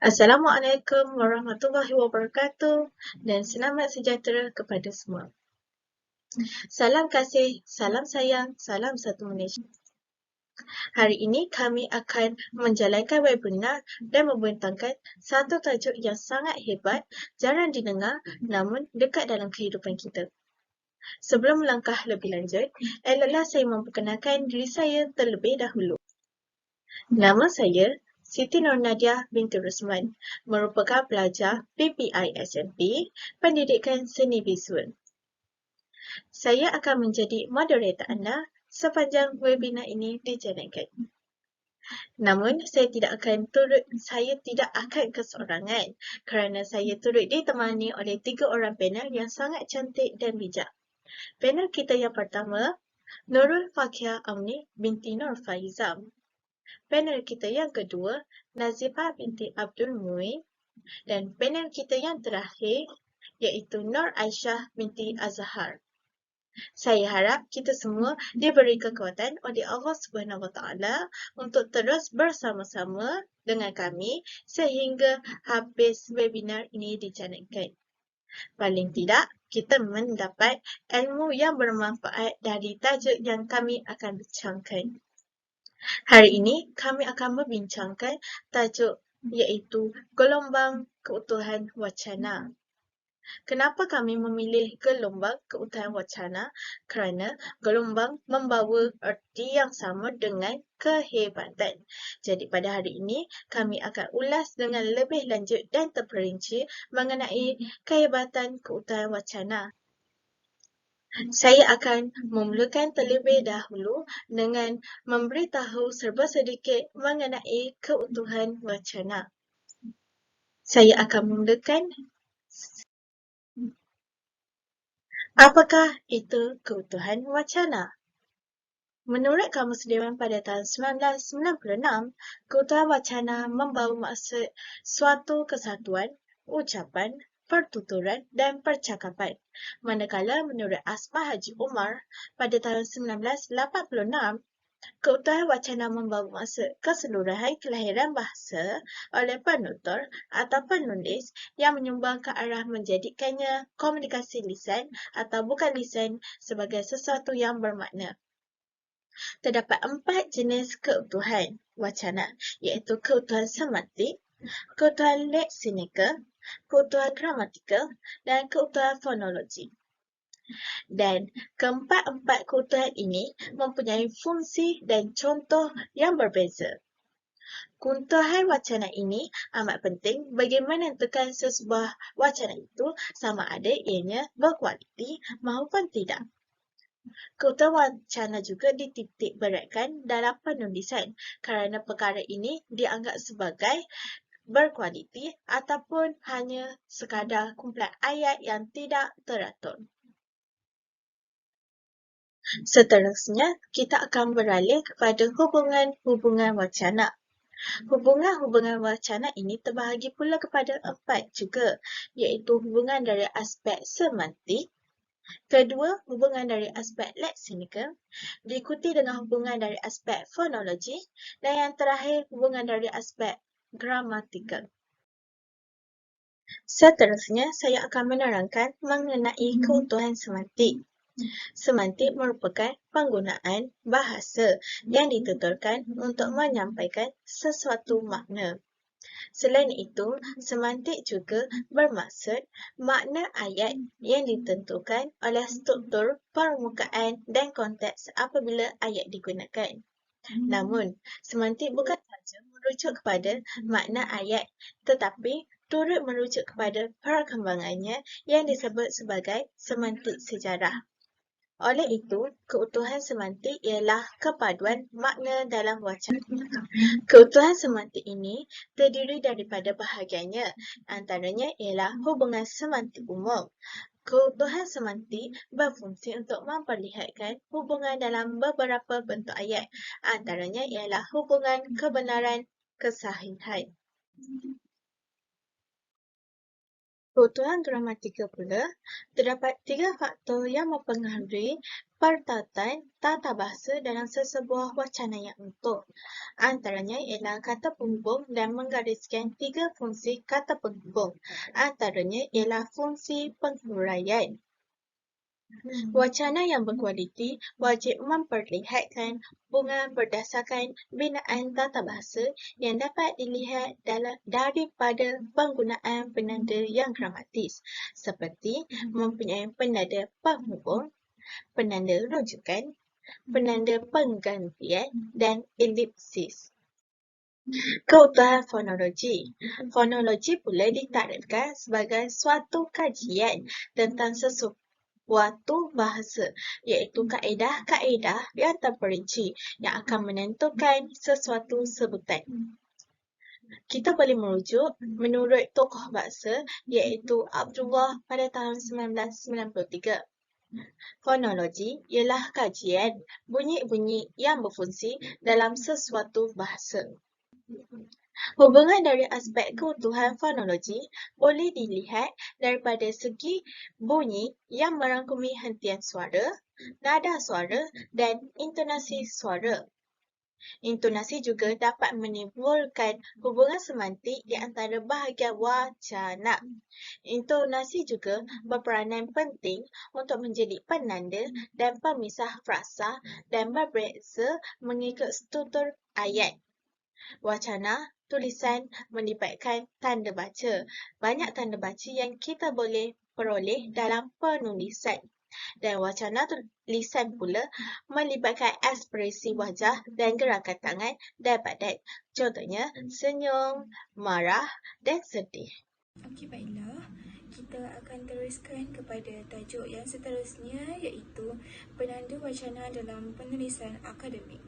Assalamualaikum warahmatullahi wabarakatuh dan selamat sejahtera kepada semua. Salam kasih, salam sayang, salam satu Malaysia. Hari ini kami akan menjalankan webinar dan membentangkan satu tajuk yang sangat hebat, jarang didengar namun dekat dalam kehidupan kita. Sebelum melangkah lebih lanjut, eloklah saya memperkenalkan diri saya terlebih dahulu. Nama saya Siti Nur Nadia binti Rusman, merupakan pelajar PPI SMP, Pendidikan Seni Visual. Saya akan menjadi moderator anda sepanjang webinar ini dijalankan. Namun, saya tidak akan keseorangan kerana saya turut ditemani oleh 3 orang panel yang sangat cantik dan bijak. Panel kita yang pertama, Nurul Fakia Amni binti Nur Faizam. Panel kita yang kedua, Nazifah binti Abdul Muin. Dan panel kita yang terakhir, iaitu Nur Aisyah binti Azhar. Saya harap kita semua diberi kekuatan oleh Allah SWT untuk terus bersama-sama dengan kami sehingga habis webinar ini dijalankan. Paling tidak, kita mendapat ilmu yang bermanfaat dari tajuk yang kami akan bincangkan. Hari ini kami akan membincangkan tajuk iaitu gelombang keutuhan wacana. Kenapa kami memilih gelombang keutuhan wacana? Kerana gelombang membawa erti yang sama dengan kehebatan. Jadi pada hari ini kami akan ulas dengan lebih lanjut dan terperinci mengenai kehebatan keutuhan wacana. Saya akan memulakan terlebih dahulu dengan memberitahu serba sedikit mengenai keutuhan wacana. Saya akan memulakan. Apakah itu keutuhan wacana? Menurut Kamus Dewan pada tahun 1996, keutuhan wacana membawa maksud suatu kesatuan, ucapan, pertuturan dan percakapan. Manakala menurut Asma Haji Umar pada tahun 1986, keutuhan wacana membawa maksud keseluruhan kelahiran bahasa oleh penutur atau penulis yang menyumbang ke arah menjadikannya komunikasi lisan atau bukan lisan sebagai sesuatu yang bermakna. Terdapat 4 jenis keutuhan wacana, iaitu keutuhan semantik, keutuhan leksikal, keutuhan gramatikal dan keutuhan fonologi. Dan keempat-empat keutuhan ini mempunyai fungsi dan contoh yang berbeza. Keutuhan wacana ini amat penting bagi menentukan sesebuah wacana itu sama ada ianya berkualiti maupun tidak. Keutuhan wacana juga dititik beratkan dalam penulisan kerana perkara ini dianggap sebagai berkualiti ataupun hanya sekadar kumpulan ayat yang tidak teratur. Seterusnya, kita akan beralih kepada hubungan-hubungan wacana. Hubungan-hubungan wacana ini terbahagi pula kepada 4 juga, iaitu hubungan dari aspek semantik, kedua, hubungan dari aspek leksikal, diikuti dengan hubungan dari aspek fonologi, dan yang terakhir, hubungan dari aspek gramatikal. Seterusnya, saya akan menerangkan mengenai keutuhan semantik. Semantik merupakan penggunaan bahasa yang dituturkan untuk menyampaikan sesuatu makna. Selain itu, semantik juga bermaksud makna ayat yang ditentukan oleh struktur permukaan dan konteks apabila ayat digunakan. Namun, semantik bukan sahaja merujuk kepada makna ayat, tetapi turut merujuk kepada perkembangannya yang disebut sebagai semantik sejarah. Oleh itu, keutuhan semantik ialah kepaduan makna dalam wacana. Keutuhan semantik ini terdiri daripada bahagiannya, antaranya ialah hubungan semantik umum. Keutuhan semantik berfungsi untuk memperlihatkan hubungan dalam beberapa bentuk ayat, antaranya ialah hubungan kebenaran kesahihan. Keutuhan gramatikal pula, terdapat 3 faktor yang mempengaruhi pertautan tata bahasa dalam sesebuah wacana yang utuh. Antaranya ialah kata penghubung dan menggariskan 3 fungsi kata penghubung. Antaranya ialah fungsi penghuraian. Wacana yang berkualiti wajib memperlihatkan hubungan berdasarkan binaan tata bahasa yang dapat dilihat daripada penggunaan penanda yang gramatis, seperti mempunyai penanda penghubung, penanda rujukan, penanda penggantian, dan elipsis. Keutuhan fonologi. Fonologi pula ditakdirkan sebagai suatu kajian tentang sesuatu bahasa, iaitu kaedah-kaedah yang terperinci yang akan menentukan sesuatu sebutan. Kita boleh merujuk menurut tokoh bangsa iaitu Abdullah pada tahun 1993. Fonologi ialah kajian bunyi-bunyi yang berfungsi dalam sesuatu bahasa. Hubungan dari aspek keutuhan fonologi boleh dilihat daripada segi bunyi yang merangkumi hentian suara, nada suara, dan intonasi suara. Intonasi juga dapat menimbulkan hubungan semantik di antara bahagian wacana. Intonasi juga berperanan penting untuk menjadi penanda dan pemisah frasa dan berbeza mengikut struktur ayat. Wacana tulisan melibatkan tanda baca. Banyak tanda baca yang kita boleh peroleh dalam penulisan. Dan wacana tulisan pula melibatkan ekspresi wajah dan gerakan tangan dan badan. Contohnya, senyum, marah dan sedih. Okey, baiklah. Kita akan teruskan kepada tajuk yang seterusnya, iaitu penanda wacana dalam penulisan akademik.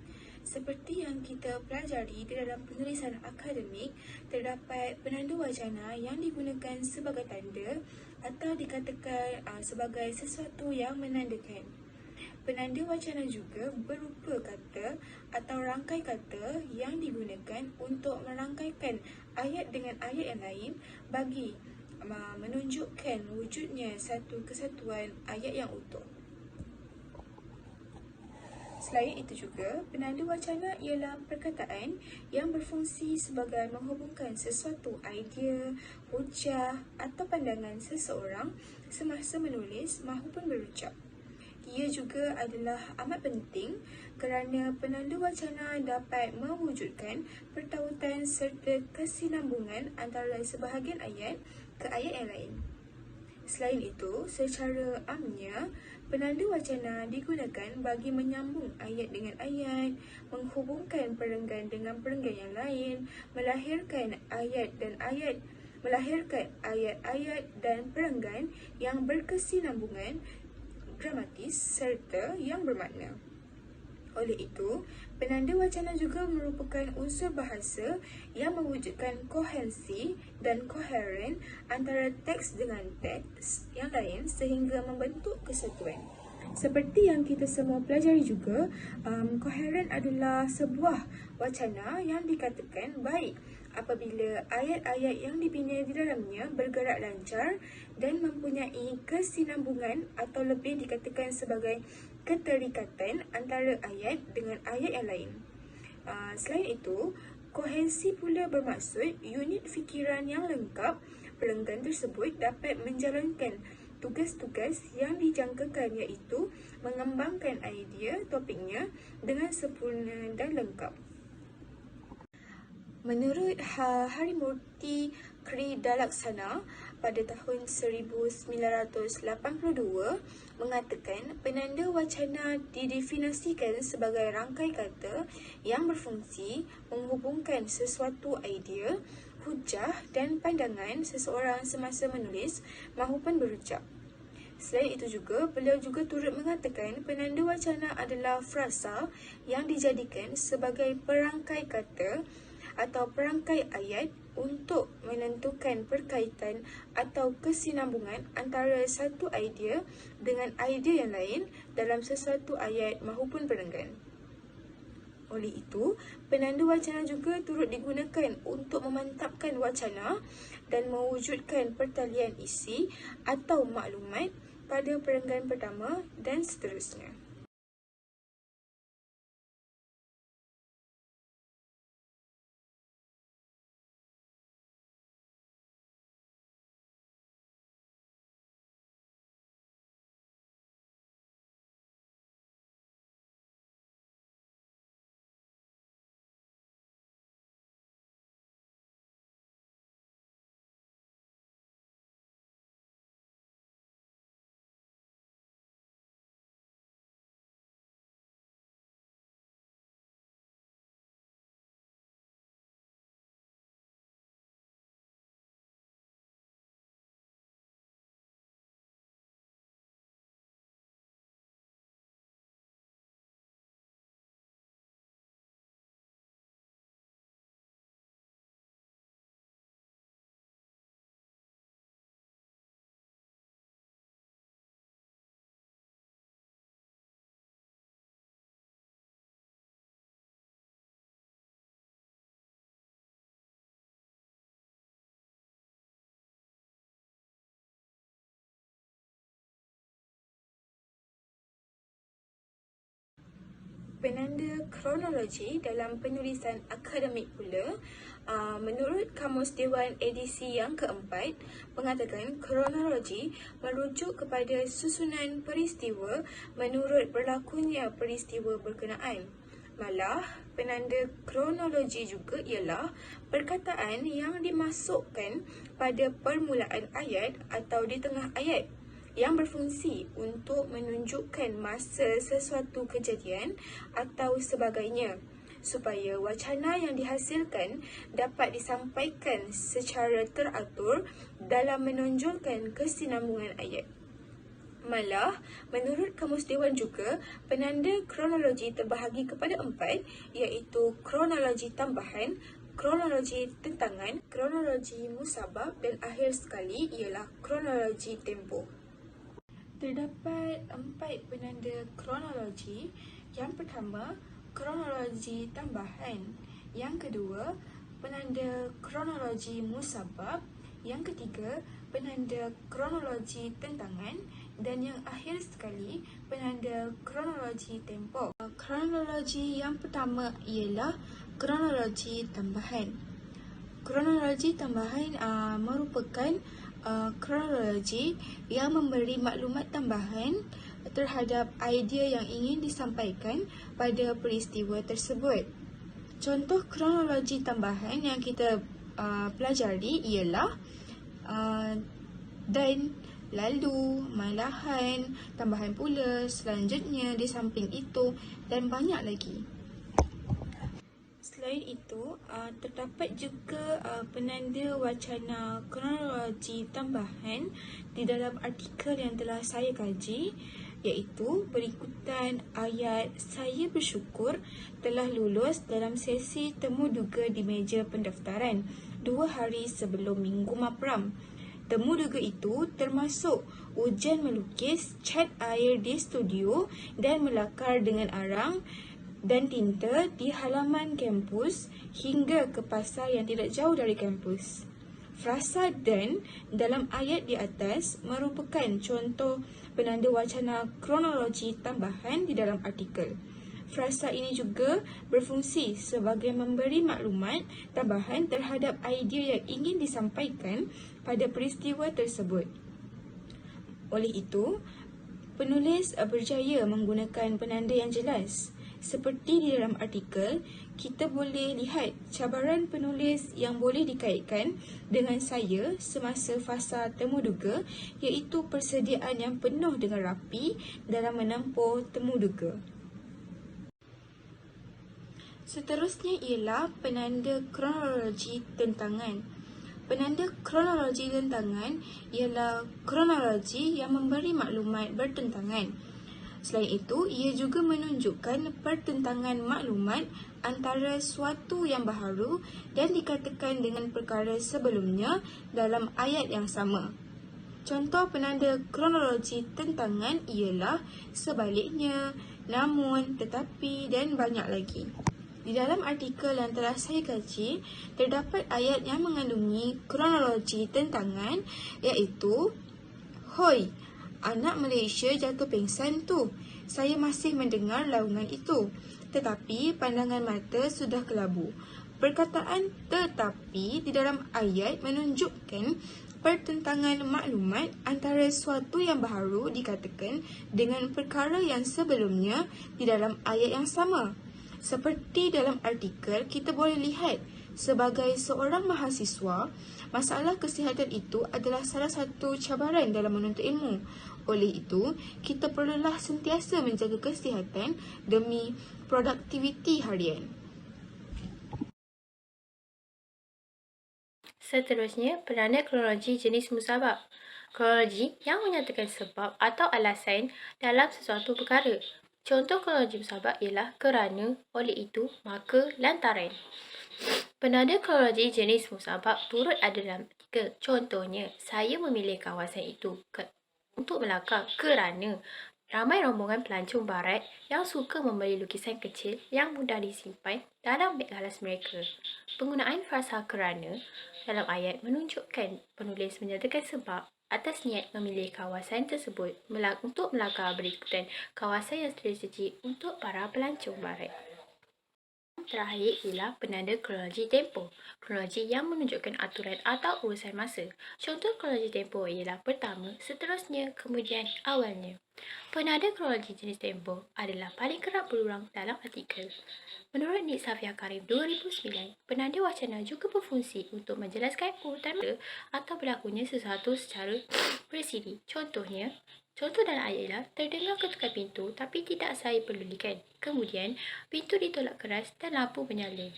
Seperti yang kita pelajari di dalam penulisan akademik, terdapat penanda wacana yang digunakan sebagai tanda atau dikatakan sebagai sesuatu yang menandakan. Penanda wacana juga berupa kata atau rangkai kata yang digunakan untuk merangkaikan ayat dengan ayat yang lain bagi menunjukkan wujudnya satu kesatuan ayat yang utuh. Selain itu juga, penanda wacana ialah perkataan yang berfungsi sebagai menghubungkan sesuatu idea, hujah atau pandangan seseorang semasa menulis maupun berucap. Ia juga adalah amat penting kerana penanda wacana dapat mewujudkan pertautan serta kesinambungan antara sebahagian ayat ke ayat yang lain. Selain itu, secara amnya, penanda wacana digunakan bagi menyambung ayat dengan ayat, menghubungkan perenggan dengan perenggan yang lain, melahirkan ayat-ayat dan perenggan yang berkesinambungan gramatis serta yang bermakna. Oleh itu, penanda wacana juga merupakan unsur bahasa yang mewujudkan koherensi dan koheren antara teks dengan teks yang lain sehingga membentuk kesatuan. Seperti yang kita semua pelajari juga, koheren adalah sebuah wacana yang dikatakan baik apabila ayat-ayat yang dibina di dalamnya bergerak lancar dan mempunyai kesinambungan atau lebih dikatakan sebagai keterikatan antara ayat dengan ayat yang lain. Selain itu, koherensi pula bermaksud unit fikiran yang lengkap. Perenggan tersebut dapat menjalankan tugas-tugas yang dijangkakan, iaitu mengembangkan idea topiknya dengan sempurna dan lengkap. Menurut Harimurti Kridalaksana pada tahun 1982 mengatakan penanda wacana didefinisikan sebagai rangkai kata yang berfungsi menghubungkan sesuatu idea, hujah dan pandangan seseorang semasa menulis maupun berucap. Selain itu juga, beliau juga turut mengatakan penanda wacana adalah frasa yang dijadikan sebagai perangkai kata atau perangkai ayat untuk menentukan perkaitan atau kesinambungan antara satu idea dengan idea yang lain dalam sesuatu ayat maupun perenggan. Oleh itu, penanda wacana juga turut digunakan untuk memantapkan wacana dan mewujudkan pertalian isi atau maklumat pada perenggan pertama dan seterusnya. Penanda kronologi dalam penulisan akademik pula, menurut Kamus Dewan edisi yang keempat, mengatakan kronologi merujuk kepada susunan peristiwa menurut berlakunya peristiwa berkenaan. Malah, penanda kronologi juga ialah perkataan yang dimasukkan pada permulaan ayat atau di tengah ayat, yang berfungsi untuk menunjukkan masa sesuatu kejadian atau sebagainya, supaya wacana yang dihasilkan dapat disampaikan secara teratur dalam menonjolkan kesinambungan ayat. Malah, menurut Kamus Dewan juga, penanda kronologi terbahagi kepada 4, iaitu kronologi tambahan, kronologi tentangan, kronologi musabab dan akhir sekali ialah kronologi tempoh. Terdapat 4 penanda kronologi. Yang pertama, kronologi tambahan. Yang kedua, penanda kronologi musabab. Yang ketiga, penanda kronologi tentangan. Dan yang akhir sekali, penanda kronologi tempoh. Kronologi yang pertama ialah kronologi tambahan. Kronologi tambahan merupakan kronologi yang memberi maklumat tambahan terhadap idea yang ingin disampaikan pada peristiwa tersebut. Contoh kronologi tambahan yang kita pelajari ialah dan, lalu, malahan, tambahan pula, selanjutnya, di samping itu dan banyak lagi. Selain itu, terdapat juga penanda wacana kronologi tambahan di dalam artikel yang telah saya kaji, iaitu berikutan ayat "Saya bersyukur telah lulus dalam sesi temu duga di meja pendaftaran 2 hari sebelum Minggu Mapram." Temu duga itu termasuk ujian melukis, cat air di studio dan melakar dengan arang dan tinta di halaman kampus hingga ke pasar yang tidak jauh dari kampus. Frasa "dan" dalam ayat di atas merupakan contoh penanda wacana kronologi tambahan di dalam artikel. Frasa ini juga berfungsi sebagai memberi maklumat tambahan terhadap idea yang ingin disampaikan pada peristiwa tersebut. Oleh itu, penulis berjaya menggunakan penanda yang jelas. Seperti di dalam artikel, kita boleh lihat cabaran penulis yang boleh dikaitkan dengan saya semasa fasa temu duga, iaitu persediaan yang penuh dengan rapi dalam menempuh temu duga. Seterusnya ialah penanda kronologi tentangan. Penanda kronologi tentangan ialah kronologi yang memberi maklumat bertentangan. Selain itu, ia juga menunjukkan pertentangan maklumat antara suatu yang baharu dan dikatakan dengan perkara sebelumnya dalam ayat yang sama. Contoh penanda kronologi tentangan ialah sebaliknya, namun, tetapi dan banyak lagi. Di dalam artikel yang telah saya kaji, terdapat ayat yang mengandungi kronologi tentangan, iaitu, "Hoi, anak Malaysia jatuh pingsan tu. Saya masih mendengar laungan itu. Tetapi pandangan mata sudah kelabu." Perkataan "tetapi" di dalam ayat menunjukkan pertentangan maklumat antara sesuatu yang baru dikatakan dengan perkara yang sebelumnya di dalam ayat yang sama. Seperti dalam artikel, kita boleh lihat, sebagai seorang mahasiswa, masalah kesihatan itu adalah salah satu cabaran dalam menuntut ilmu. Oleh itu, kita perlulah sentiasa menjaga kesihatan demi produktiviti harian. Seterusnya, penanda kronologi jenis musabab. Kronologi yang menyatakan sebab atau alasan dalam sesuatu perkara. Contoh kronologi musabab ialah kerana, oleh itu, maka, lantaran. Penanda kronologi jenis musabab turut ada dalam artikel. Contohnya, saya memilih kawasan itu untuk melangkah kerana ramai rombongan pelancong barat yang suka membeli lukisan kecil yang mudah disimpan dalam beg alas mereka. Penggunaan frasa kerana dalam ayat menunjukkan penulis menyatakan sebab atas niat memilih kawasan tersebut untuk melangkah berikutan kawasan yang strategi untuk para pelancong barat. Terakhir ialah penanda kronologi tempoh. Kronologi yang menunjukkan aturan atau urusan masa. Contoh kronologi tempoh ialah pertama, seterusnya, kemudian, awalnya. Penanda kronologi jenis tempoh adalah paling kerap berulang dalam artikel. Menurut Nik Safia Karim 2009, penanda wacana juga berfungsi untuk menjelaskan urutan masa atau berlakunya sesuatu secara bersiri. Contoh dalam ayat ialah, terdengar ketukan pintu tapi tidak saya pedulikan. Kemudian, pintu ditolak keras dan lampu menyala.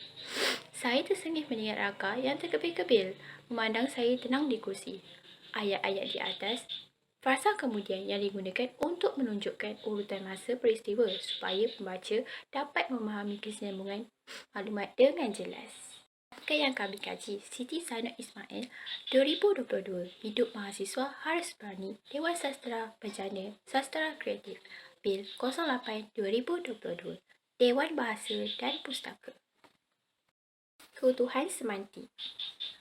Saya tersengih mendengar Raka yang terkebil-kebil memandang saya tenang di kursi. Ayat-ayat di atas, frasa kemudian yang digunakan untuk menunjukkan urutan masa peristiwa supaya pembaca dapat memahami kesinambungan maklumat dengan jelas. Artikel yang kami kaji, Siti Zainab Ismail, 2022, Hidup Mahasiswa Harus Berani, Dewan Sastera Bejana Sastera Kreatif, Bil 08 2022, Dewan Bahasa dan Pustaka. Keutuhan semantik.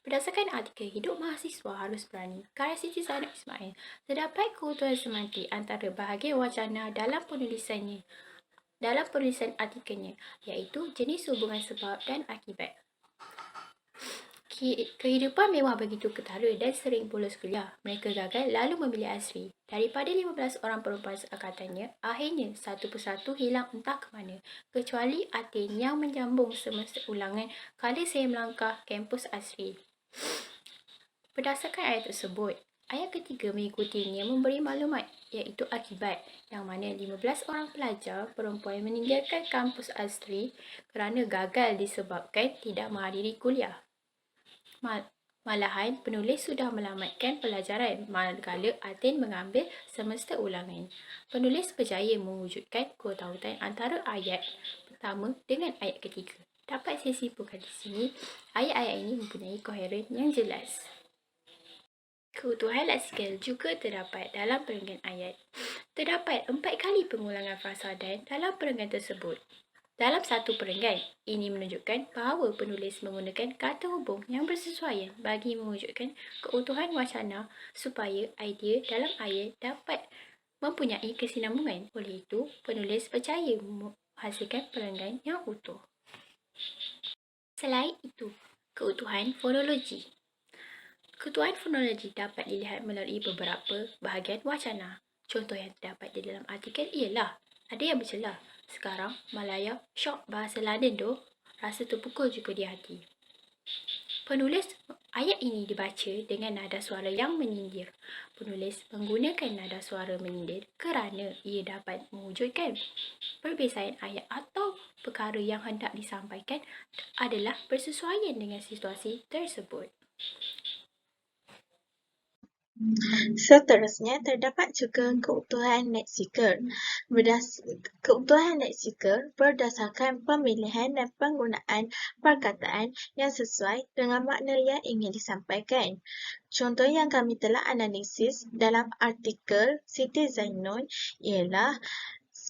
Berdasarkan artikel Hidup Mahasiswa Harus Berani, karya Siti Zainab Ismail, terdapat keutuhan semantik antara bahagian wacana dalam penulisan artikelnya, iaitu jenis hubungan sebab dan akibat. Kehidupan mewah begitu ketara dan sering bolos kuliah. Mereka gagal lalu memilih Asri. Daripada 15 orang perempuan seangkatannya, akhirnya satu persatu hilang entah ke mana. Kecuali Atin yang menyambung semasa ulangan kala saya melangkah kampus Asri. Berdasarkan ayat tersebut, ayat ketiga mengikutinya memberi maklumat, iaitu akibat, yang mana 15 orang pelajar perempuan meninggalkan kampus Asri kerana gagal disebabkan tidak menghadiri kuliah. Malahan, penulis sudah melamatkan pelajaran manakala Atin mengambil semester ulangan. Penulis berjaya mewujudkan keutautan antara ayat pertama dengan ayat ketiga. Dapat saya simpulkan di sini, ayat-ayat ini mempunyai koheren yang jelas. Keutuhan leksikal juga terdapat dalam perenggan ayat. Terdapat 4 kali pengulangan frasa dan dalam perenggan tersebut. Dalam satu perenggan, ini menunjukkan bahawa penulis menggunakan kata hubung yang bersesuaian bagi mewujudkan keutuhan wacana supaya idea dalam ayat dapat mempunyai kesinambungan. Oleh itu, penulis percaya menghasilkan perenggan yang utuh. Selain itu, keutuhan fonologi. Keutuhan fonologi dapat dilihat melalui beberapa bahagian wacana. Contoh yang terdapat di dalam artikel ialah, ada yang bercelah, sekarang Malaya syok bahasa London tu, rasa terpukul juga di hati. Penulis ayat ini dibaca dengan nada suara yang menyindir. Penulis menggunakan nada suara menyindir kerana ia dapat mewujudkan perbezaan ayat atau perkara yang hendak disampaikan adalah bersesuaian dengan situasi tersebut. Seterusnya, terdapat juga keutuhan leksikal. Keutuhan leksikal berdasarkan pemilihan dan penggunaan perkataan yang sesuai dengan makna yang ingin disampaikan. Contoh yang kami telah analisis dalam artikel Siti Zainun ialah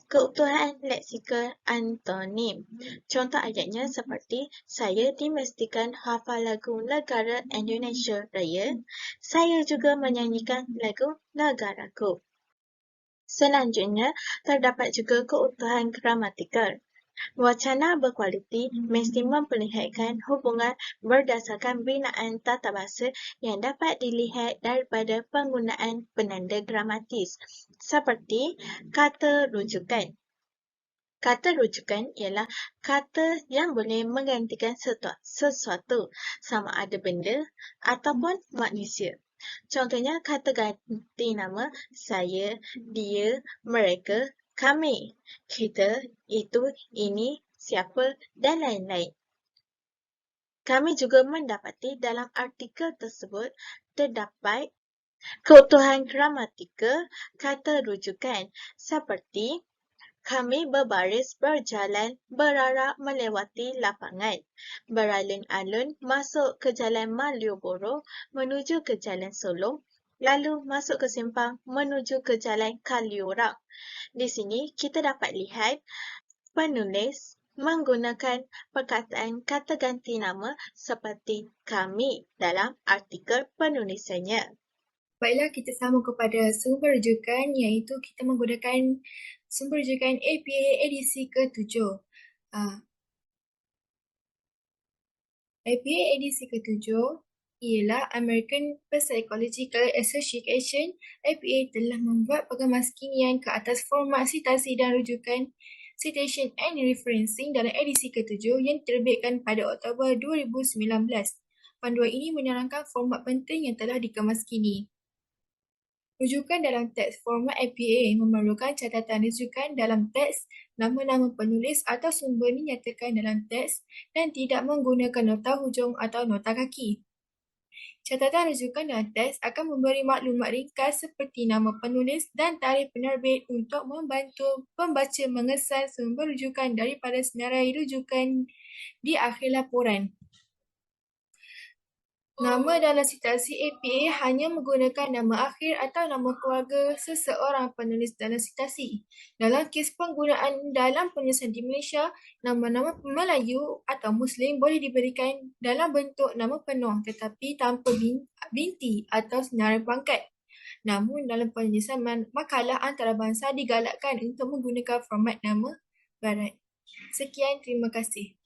Keutuhan leksikal antonim. Contoh ayatnya seperti saya dimestikan hafal lagu negara Indonesia Raya. Saya juga menyanyikan lagu negaraku. Selanjutnya, terdapat juga keutuhan gramatikal. Wacana berkualiti mesti memperlihatkan hubungan berdasarkan binaan tata bahasa yang dapat dilihat daripada penggunaan penanda gramatis, seperti kata rujukan. Kata rujukan ialah kata yang boleh menggantikan sesuatu, sama ada benda ataupun manusia. Contohnya kata ganti nama saya, dia, mereka, kami, kita, itu, ini, siapa dan lain-lain. Kami juga mendapati dalam artikel tersebut terdapat keutuhan gramatikal kata rujukan seperti kami berbaris berjalan berarah melewati lapangan, beralun-alun masuk ke Jalan Malioboro menuju ke Jalan Solong, lalu masuk ke simpang menuju ke Jalan Kaliurang. Di sini kita dapat lihat penulis menggunakan perkataan kata ganti nama seperti kami dalam artikel penulisannya. Baiklah, kita sambung kepada sumber rujukan, iaitu kita menggunakan sumber rujukan APA edisi ke-7. APA edisi ke-7 ialah American Psychological Association. APA telah membuat pengemaskinian ke atas format citasi dan rujukan citation and referencing dalam edisi ke-7 yang diterbitkan pada Oktober 2019. Panduan ini menerangkan format penting yang telah dikemaskini. Rujukan dalam teks format APA memerlukan catatan rujukan dalam teks, nama-nama penulis atau sumber dinyatakan dalam teks dan tidak menggunakan nota hujung atau nota kaki. Catatan rujukan dalam teks akan memberi maklumat ringkas seperti nama penulis dan tarikh penerbit untuk membantu pembaca mengesan sumber rujukan daripada senarai rujukan di akhir laporan. Nama dalam citasi APA hanya menggunakan nama akhir atau nama keluarga seseorang penulis dalam citasi. Dalam kes penggunaan dalam penulisan di Malaysia, nama-nama Melayu atau Muslim boleh diberikan dalam bentuk nama penuh tetapi tanpa binti atau senarai pangkat. Namun dalam penulisan makalah antarabangsa digalakkan untuk menggunakan format nama barat. Sekian, terima kasih.